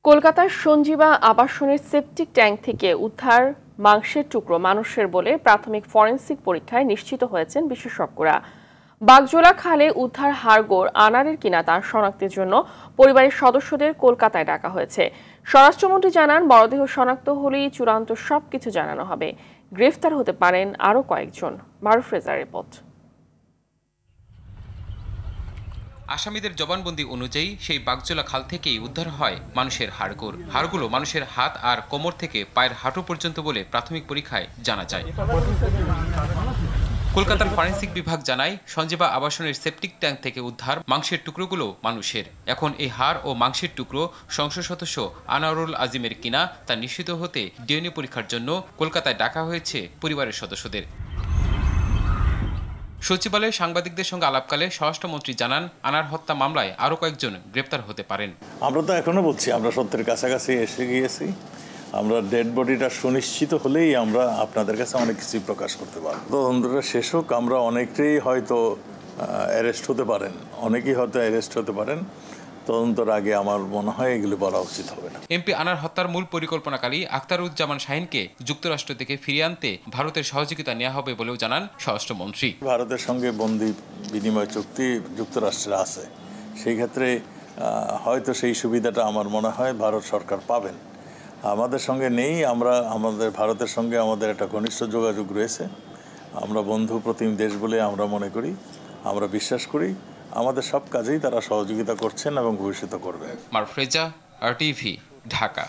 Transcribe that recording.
কলকাতার সঞ্জীবা আবাসনের septic tank থেকে উদ্ধার মাংসের টুকরো মানুষের বলে প্রাথমিক ফরেনসিক পরীক্ষায় নিশ্চিত হয়েছেন বিশেষজ্ঞরা। বাগজোলা খালে উদ্ধার হাড়গোড় আনারের কিনা তা শনাক্তের জন্য পরিবারের সদস্যদের কলকাতায় ডাকা হয়েছে। স্বরাষ্ট্রমন্ত্রী জানান, মরদেহ শনাক্ত হলেই চূড়ান্ত সবকিছু জানানো হবে। গ্রেফতার হতে পারেন আরও কয়েকজন। মারুফ রেজার রিপোর্ট। আসামিদের জবানবন্দি অনুযায়ী সেই বাগজোলা খাল থেকেই উদ্ধার হয় মানুষের হাড়গোড়। হাড়গুলো মানুষের হাত আর কোমর থেকে পায়ের হাঁটু পর্যন্ত বলে প্রাথমিক পরীক্ষায় জানা যায়। কলকাতার ফরেনসিক বিভাগ জানায়, সঞ্জীবা আবাসনের সেপটিক ট্যাঙ্ক থেকে উদ্ধার মাংসের টুকরোগুলো মানুষের। এখন এই হাড় ও মাংসের টুকরো সংসদ সদস্য আনোয়ারুল আজিমের কিনা তা নিশ্চিত হতে ডিএনএ পরীক্ষার জন্য কলকাতায় ডাকা হয়েছে পরিবারের সদস্যদের। সচিবালয়ে সাংবাদিকদের সঙ্গে আলাপকালে স্বরাষ্ট্রমন্ত্রী জানান, আনার হত্যা মামলায় আরও কয়েকজন গ্রেপ্তার হতে পারেন। আমরা তো এখনো বলছি, আমরা সত্যের কাছাকাছি এসে গিয়েছি। আমরা ডেড বডিটা সুনিশ্চিত হলেই আমরা আপনাদের কাছে অনেক কিছুই প্রকাশ করতে পারব। তদন্তটা শেষ হোক, আমরা অনেকেই হয়তো অ্যারেস্ট হতে পারেন, অনেকেই হয়তো অ্যারেস্ট হতে পারেন। তদন্তের আগে আমার মনে হয় এগুলো বলা উচিত হবে না। এমপি আনার হত্যার মূল পরিকল্পনাকারী আখতারুজ্জামান শাহিনকে যুক্তরাষ্ট্র থেকে ফিরিয়ে আনতে ভারতের সহযোগিতা নেওয়া হবে বলেও জানান স্বরাষ্ট্রমন্ত্রী। ভারতের সঙ্গে বন্দি বিনিময় চুক্তি যুক্তরাষ্ট্রের আছে, সেই ক্ষেত্রে হয়তো সেই সুবিধাটা আমার মনে হয় ভারত সরকার পাবেন। আমাদের সঙ্গে নেই, ভারতের সঙ্গে আমাদের একটা ঘনিষ্ঠ যোগাযোগ রয়েছে। আমরা বন্ধু প্রতিম দেশ বলে আমরা মনে করি, আমরা বিশ্বাস করি আমাদের সব কাজেই তারা সহযোগিতা করছেন এবং ভবিষ্যতে করবে। মারুফ রেজা, RTV, ঢাকা।